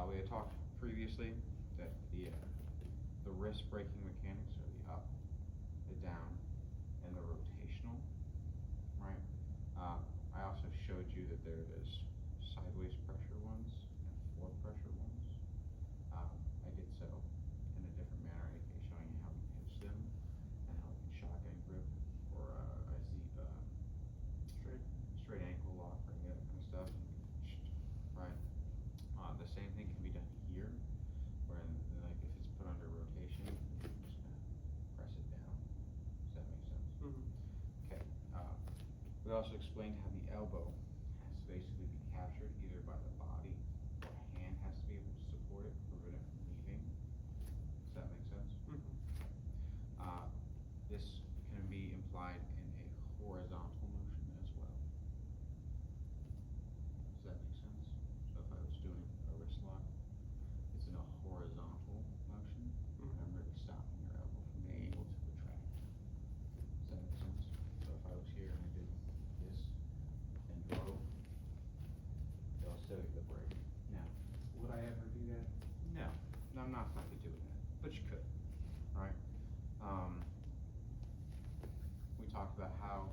We had talked previously that the wrist breaking mechanics are the up, the down, and the rotational, right? I also showed you that there is sideways pressure ones and floor pressure ones. I did so in a different manner, aka showing you how we pinch them and how we can shotgun grip or straight ankle lock or any of that kind of stuff, right? The same thing can be done here, where like if it's put under rotation, you just kind of press it down. Does that make sense? Okay. We also explained how the elbow has to basically be captured either by the body or a hand has to be able to support it, prevent it from leaving. Does that make sense? This can be implied in a horizontal motion as well. Does that make sense? So if I was doing a wrist lock, it's in a horizontal motion, and I'm really stopping your elbow from being able to retract. Does that make sense? So if I was here and I did this and drove, it'll still get the break. Now, would I ever do that? No. No, I'm not going to be doing that, but you could, right? We talked about how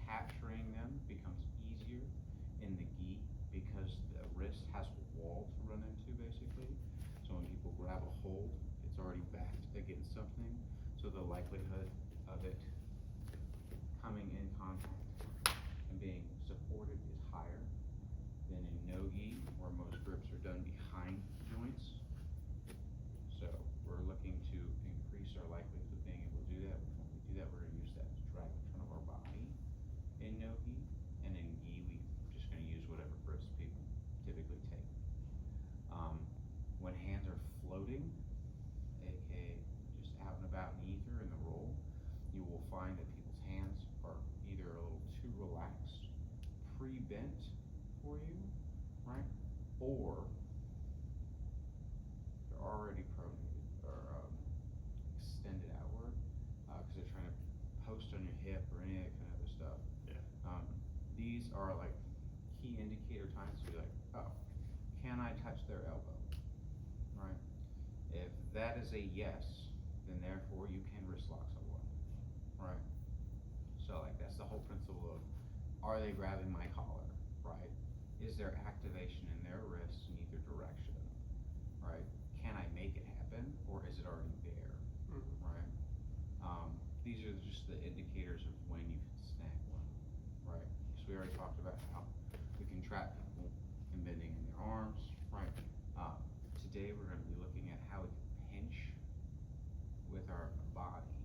capturing them becomes easier in the gi because the wrist has a wall to run into, basically. So when people grab a hold, it's already backed against something, so the likelihood of it coming in contact and being supported is higher than in no-gi, where most grips are done behind joints. So we're looking to increase our likelihood of being able to do that. When we do that, we're going to use that to drag in front of our body in no-gi, and in gi, we're just going to use whatever grips people typically take. When hands are floating, aka just out and about in ether in the roll, you will find that people's hands are either a little too relaxed, pre-bent for you, right? Or they're already pronated or extended outward because they're trying to post on your hip or any of that kind of stuff. Yeah. These are like key indicator times to be like, oh, can I touch their elbow? Right? If that is a yes, then therefore you can wrist lock someone. Right? So like that's the whole principle of, are they grabbing my collar? Right? Is there activation in their wrists in either direction? Right? Can I make it happen, or is it already there? Right? These are just the indicators of when you can snag one. Right? Because we already talked about how we can trap people in bending in their arms. Right? Today we're going to be looking at how we can pinch with our body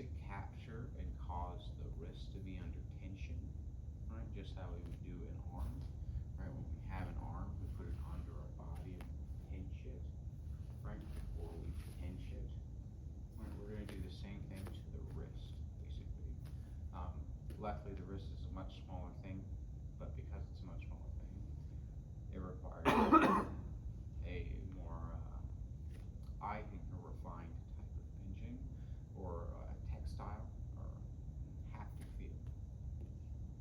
to capture and cause the wrist to be under tension, right? Just how we would do an arm, right? When we have an arm, we put it under our body and pinch it, right? Or we pinch it, right? We're going to do the same thing to the wrist, basically. Luckily, the wrist is a much smaller thing, but because it's a much smaller thing, it requires a more, I think, a refined type of pinching or textile or haptic feel,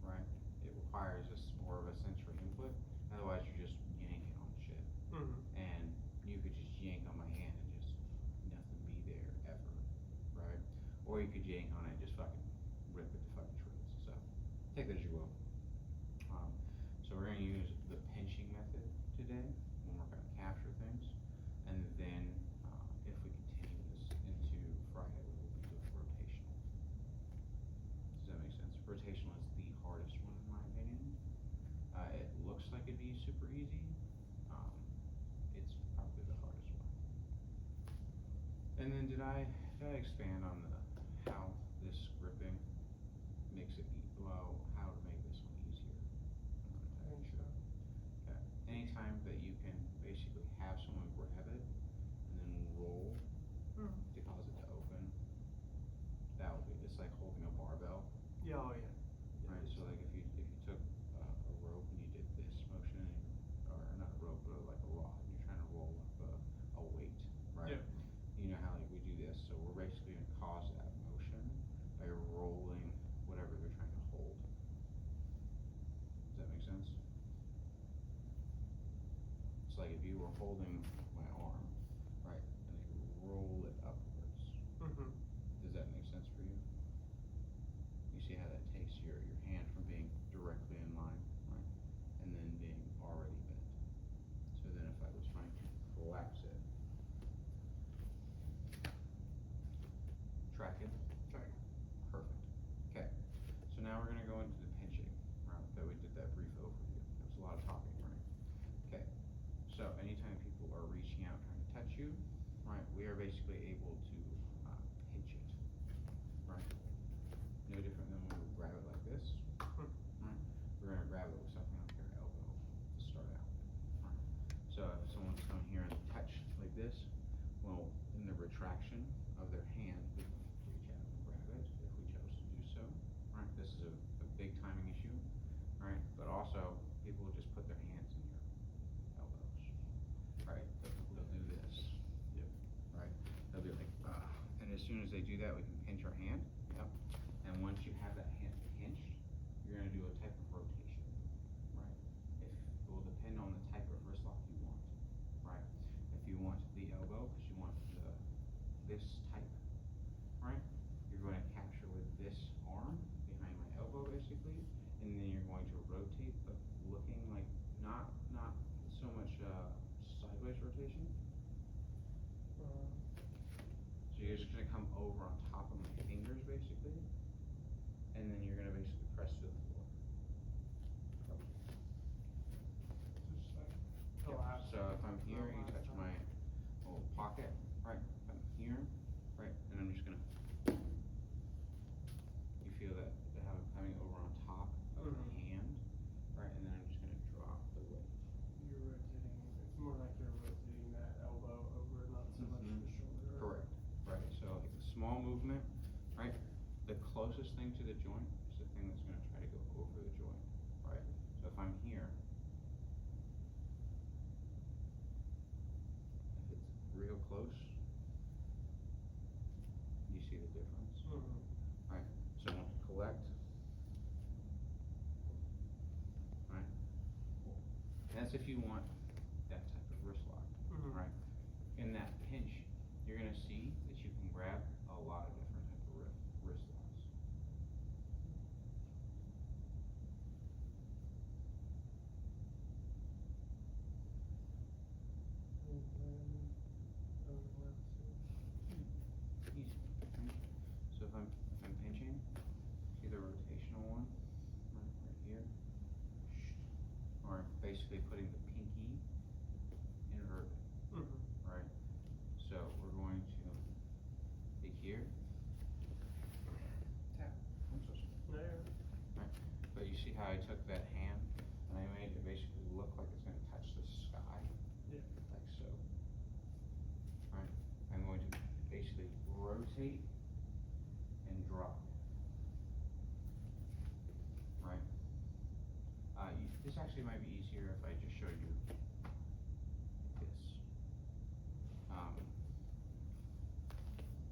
right? It requires just more of a sensory input. Otherwise, you're just yanking on shit, and you could just yank on my hand and just nothing be there ever, right? Or you could yank on it and just fucking rip it to fucking shreds. So take that as you will. So we're going to use the pinching method today when we're going to capture things, and then if we continue this into Friday, we will be doing rotational. Does that make sense? Rotational is the hardest one in my opinion. It looks like it'd be super easy. It's probably the hardest one. And then did I expand on how this gripping makes it how to make this one easier? I think so. Okay. Anytime that you can basically have someone grab it and then roll to cause it to open, that would be, it's like holding a barbell. Yeah, oh yeah. Right, so like if you took a rope and you did this motion, or not a rope, but like a rod, and you're trying to roll up a weight, right? Yeah. You know how like we do this, so we're basically going to cause that motion by rolling whatever they're trying to hold. Does that make sense? like if you were holding my arm, right, and then you roll it upwards. Mm-hmm. Does that make sense for you? You see how that takes your hand from being directly in line, right, and then being already bent. So then if I was trying to collapse it, track it? Track. Perfect. Okay. So now we're going to go into the pinching, right? That we did that brief overview. That was a lot of talking, right? Okay. So anytime people are reaching out trying to touch you, right, we are basically able to pinch it, right? No different than when we grab it like this, right? We're going to grab it with something like your elbow to start out, right? So if someone's coming here and touch like this, well, in the retraction of their hand, we can reach out and grab it if we chose to do so, right? This is a big timing issue, right? But also, people will just put their hands in your elbows, right? They'll do this, Yep. right? They'll be like, and as soon as they do that, we can pinch our hand, yep. And once you have that hand pinched, you're gonna do a type of rotation, right? It will depend on the type of wrist lock you want, right? If you want the elbow, because you want this type, right? You're going to capture with this arm behind my elbow, basically, and then you're going to rotate, but looking like not so much sideways rotation. So you're just going to come over on top of my fingers, basically, and then you're going to basically press to the floor. Just like Yep. collapse. So if I'm here, you touch my little pocket, right? If I'm here, right, and I'm just gonna. You feel that how I'm coming over on top of the hand, right? And then I'm just gonna drop the weight. You're rotating. It's more like you're rotating that elbow over, not so much the shoulder. Correct. Right. So like a small movement, right? The closest thing to the joint is the thing that's gonna try to go over the joint, right? So if I'm here. If it's real close, you see the difference, right? So when you collect, right? That's if you want that type of wrist lock, right? In that pinch, you're gonna see that you can grab a lot of different type of wrist locks. Easy, right? So if I'm pinching, see the rotational one, right here, or basically putting the pinky inverted, right? So we're going to be here, tap. I'm so sorry. Right? But you see how I took that hand and I made it basically look like it's going to touch the sky, like so. Right? I'm going to basically rotate and drop. Right? This actually might be easier if I just showed you this.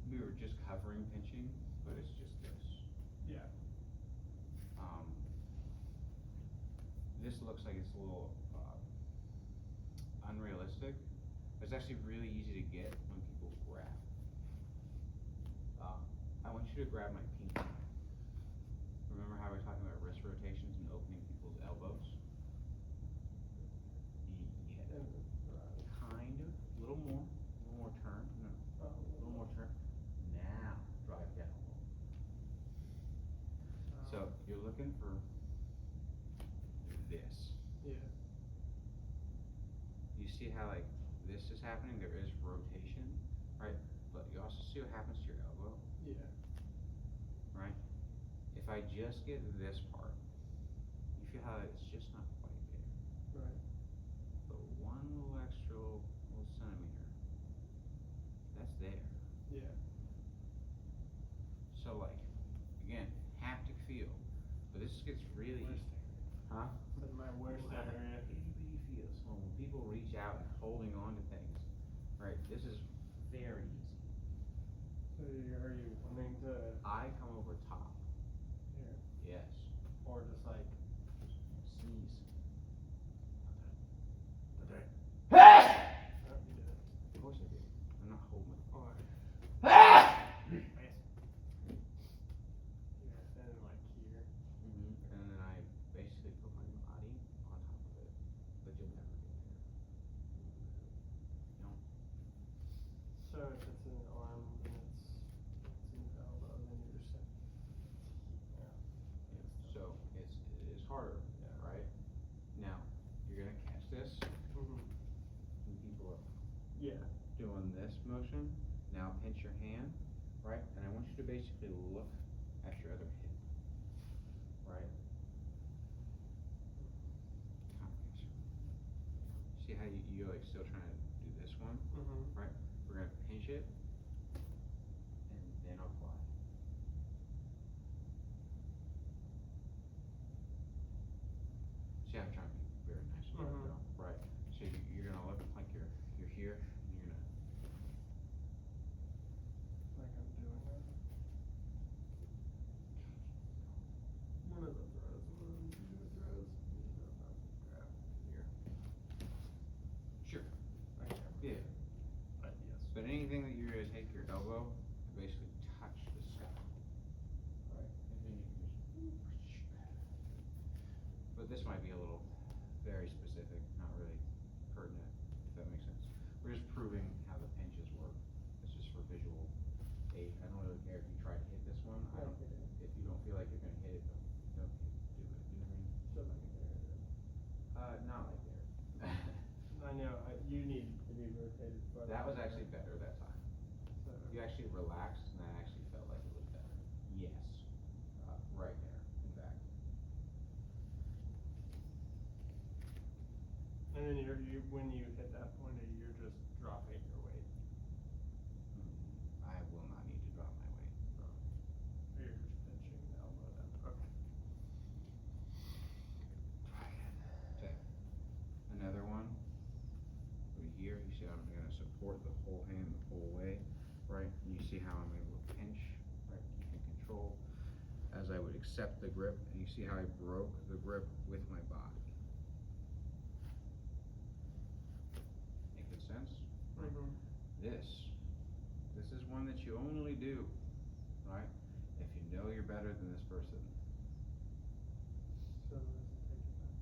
We were just covering pinching, but it's just this. Yeah. This looks like it's a little unrealistic. It's actually really easy to get when people grab. I want you to grab my pinky. Remember how we're talking about wrist rotations and opening people's elbows? Yeah. Kind of. A little more turn. No. A little more turn. Now, drive down. So, you're looking for this. Yeah. You see how like this is happening? There is rotation, right? But you also see what happens to your elbow, Yeah. right? If I just get this part, you feel how it's just not quite there. Right. But one little extra little centimeter, that's there. Yeah. So like, again, haptic feel. But this gets really easy. Huh? But my worst area. Itty feel. So when people reach out and holding on to things, right? This is very easy. So are you wanting to I come over top. here? Yes. Or just like Sneeze. this motion. Now pinch your hand, right? And I want you to basically look at your other hip, right? See how you're like still trying to do this one, right? We're gonna pinch it and then apply. See how I'm trying to be very nice about it though, right? So you're gonna look like you're here, and you're gonna. Like I'm doing that. One of the throws, one of the two throws. Grab here. Sure. Like that. Yeah. But yes. But anything that you're gonna take your elbow and basically touch the sky. Right? And then you can just. But this might be a little very specific, not really pertinent, if that makes sense. We're just proving how the pinches work. It's just for visual aid. I don't really care if you try to hit this one. I don't. If you don't feel like you're gonna hit it, don't do it. Do you know what I mean? So like there. Not like there. I know, you need to be rotated farther. That was actually better that time. So, You actually relaxed, and I actually felt like it was better. Yes. Right there, in fact. and then when you hit that point, you're just dropping your weight. I will not need to drop my weight. Or you're just pinching the elbow down. Okay. Another one. Over here, you see how I'm gonna support the whole hand the whole way, right? And you see how I'm able to pinch, right? Keeping control as I would accept the grip, and you see how I broke the grip with my body. Making sense? Right? This is one that you only do, right? If you know you're better than this person. So does it take it back?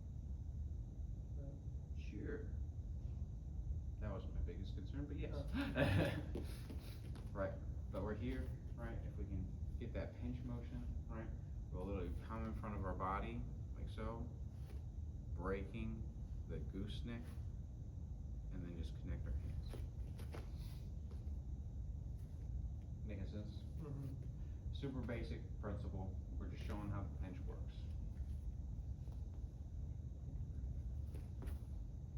Right. Sure. That wasn't my biggest concern, but yes. Right, but we're here, right? If we can get that pinch motion, right? We'll literally come in front of our body, like so, breaking the gooseneck, and then just connect our hands. Making sense? Super basic principle. We're just showing how the pinch works.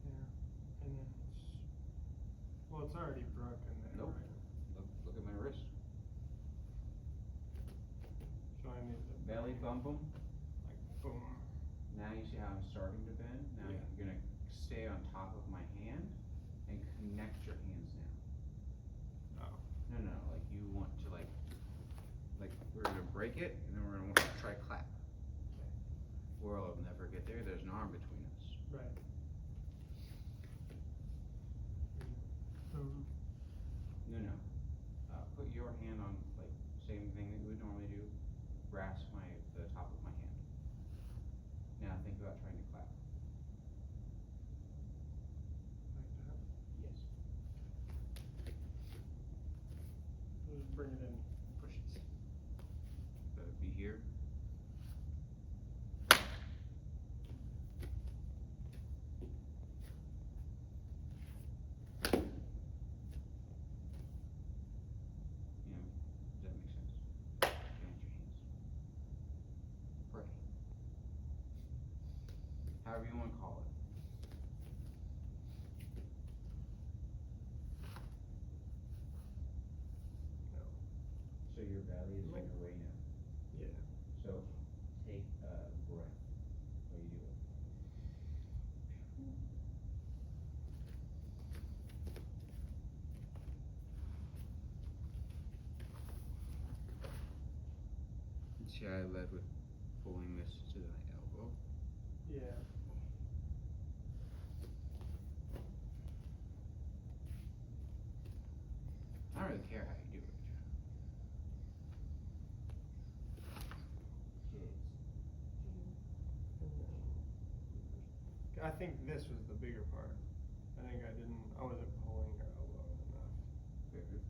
Yeah, and then it's already broken there. Nope. Right? Look at my wrist. So I need to Belly bump them. like boom. Now you see how I'm starting to bend. Now Yeah. you're gonna stay on top of my hand and connect your hands now. Oh. No, like you want to like we're gonna break it, and then we're gonna want to try clap. We'll never get there. There's an arm between us. Right. No. Put your hand on like same thing that you would normally do. Grasp the top of my hand. Now think about trying to clap. Like that. Yes. Just bring it in, push it. So be here. Does that make sense? Bend your hands. Pray. However you want to call it. No. So your belly is in your way now. Yeah. So take a breath while you do it. See how I led with pulling this to my elbow. Yeah. I don't really care how you do it. I think this was the bigger part. I wasn't pulling her elbow enough. Jeez.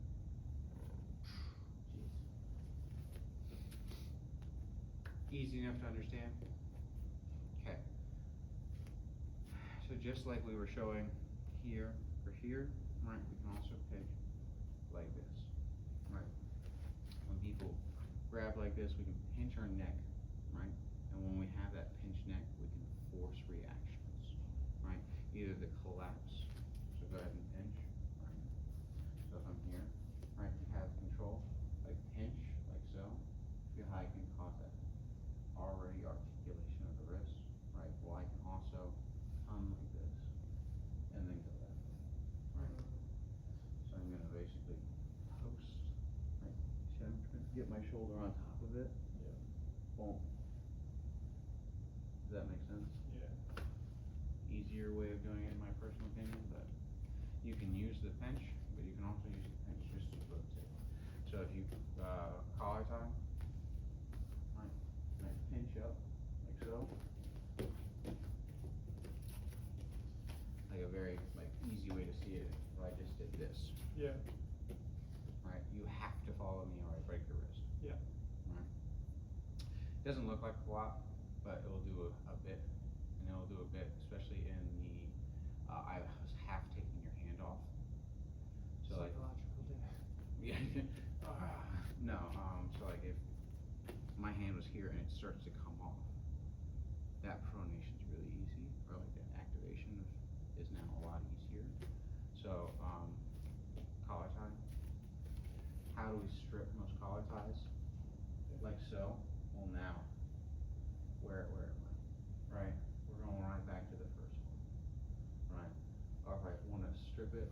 Easy enough to understand? Okay. So just like we were showing here or here, right, we can also pinch. like this, right? When people grab like this, we can pinch our neck, right? And when we have that pinched neck, we can force reactions, right? Either the collapse, so go ahead and pinch, right? So if I'm here, right, you have control, like pinch, like so. Feel how I can cause that already articulation of the wrist, right? Well, I can also come like this, and then go that way, right? So I'm gonna basically post, right? See, I'm trying to get my shoulder on top of it. Yeah. Boom. Does that make sense? Yeah. Easier way of doing it, in my personal opinion, but you can use the pinch, but you can also use the pinch just to rotate. So if you collar tie, right, and I pinch up like so, like a very easy way to see it. If I just did this, Yeah. right, you have to follow me or I break your wrist. Yeah. Right. Doesn't look like a lot, but it will do a bit, and it will do a bit, especially in the. I was half taking your hand off. So like. Psychological damage. Yeah. No. So like if my hand was here and it starts to come off, that pronation is really easy, or like that activation is now a lot easier. So collar tie. How do we strip most collar ties? Like so. Well now, where am I? Right. We're going right back to the first one. Right. All right. Want to strip it?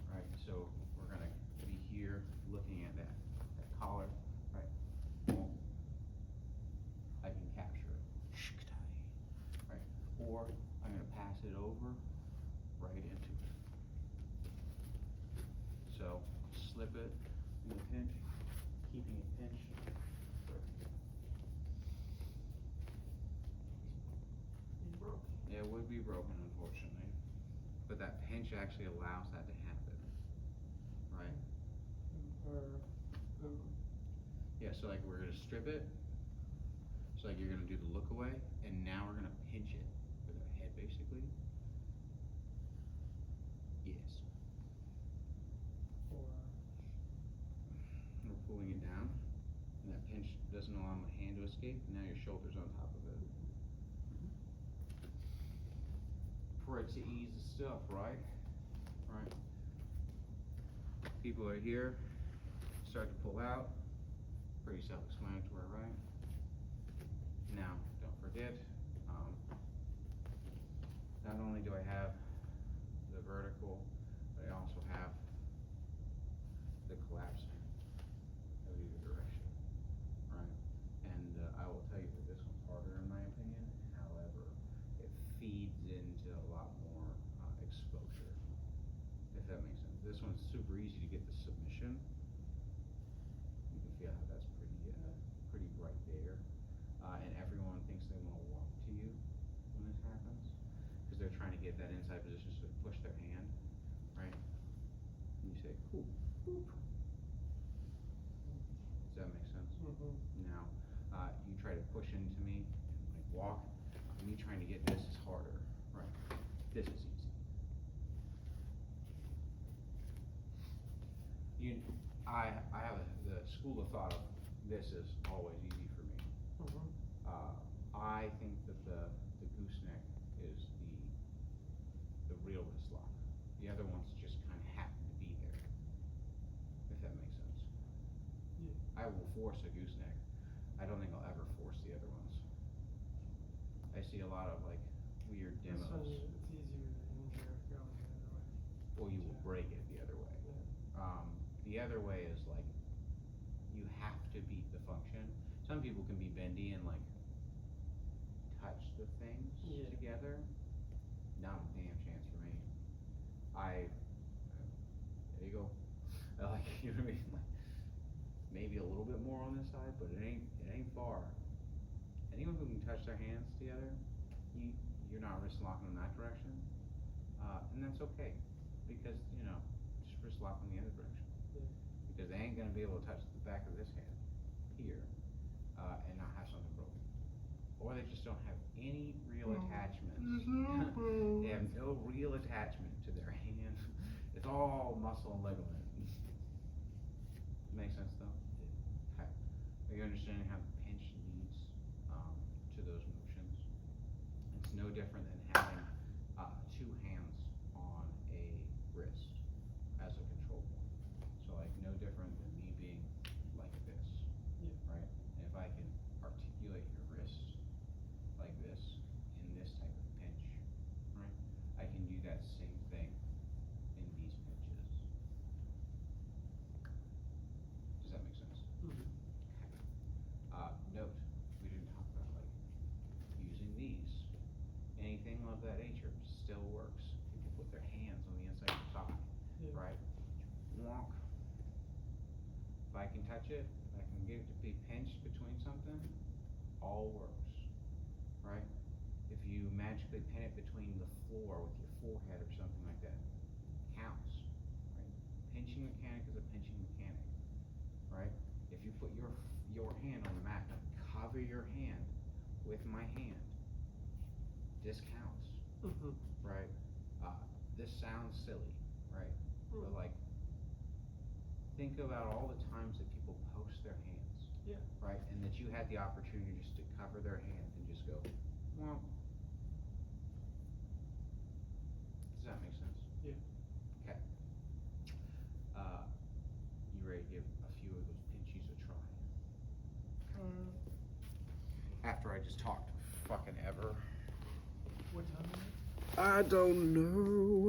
Right. So we're gonna be here looking at that collar. Right. Boom. I can capture it. Right. Or I'm gonna pass it over right into it. So slip it in the pinch, keeping it pinched. He's broken. Yeah, it would be broken, unfortunately, but that pinch actually allows that to happen, right? Yeah, so like we're gonna strip it, so like you're gonna do the look away, and now we're gonna pinch it with our head, basically. Yes. We're pulling it down, and that pinch doesn't allow my hand to escape, and now your shoulder's on top of it. For it to ease the stuff, right? Right. People are here, start to pull out, pretty self-explanatory, right? Now, don't forget, not only do I have the vertical, but I also have the collapsing of either direction, right? And I will tell you that this one's harder in my opinion. However, it feeds into a lot more exposure, if that makes sense. This one's super easy to get the submission. You can feel how that's pretty right there. And everyone thinks they want to walk to you when this happens, because they're trying to get that inside position, so they push their hand, right? And you say, cool, boop. Does that make sense? Now, you try to push into me, and like walk. Me trying to get this is harder, right? This is easy. I have the school of thought of this is always easy for me. I think that the gooseneck is the real wrist lock. The other ones just kind of happen to be there, if that makes sense. Yeah. I will force a gooseneck. I don't think I'll ever force the other ones. I see a lot of like weird This demos. one, it's easier to injure going the other way. Or you will Yeah. break it the other way. Yeah. The other way is like you have to beat the function. Some people can be bendy and like touch the things together. Not a damn chance for me. There you go. Like, you know what I mean? Like, maybe a little bit more on this side, but it ain't far. Anyone who can touch their hands together, you're not wrist locking in that direction, and that's okay, because just wrist lock in the other direction, because they ain't gonna be able to touch the back of this hand here, and not have something broken, or they just don't have any real attachments. They have no real attachment to their hand. It's all muscle and ligament. Makes sense though? Okay. Are you understanding how the pinch leads to those motions? It's no different than having two hands on a wrist as a control point. So like no different than me being like this, right? And if I can articulate your wrist like this in this type of pinch, right? I can do that same thing in these pinches. Does that make sense? Mm-hmm. Note, we didn't talk about like using these. Anything of that nature still works. People put their hands on the inside of the thigh, right? Wonk. If I can touch it, if I can get it to be pinched between something, all works, right? If you magically pin it between the floor with your forehead or something like that, counts, right? Pinching mechanic is a pinching mechanic, right? If you put your hand on the mat and cover your hand with my hand, this counts, Mm-hmm. right? This sounds silly, right? But like, think about all the times that people post their hands, right? And that you had the opportunity just to cover their hand and just go, well, does that make sense? Yeah. Okay. You ready to give a few of those pinchies a try? After I just talked fucking ever. What time is it? I don't know.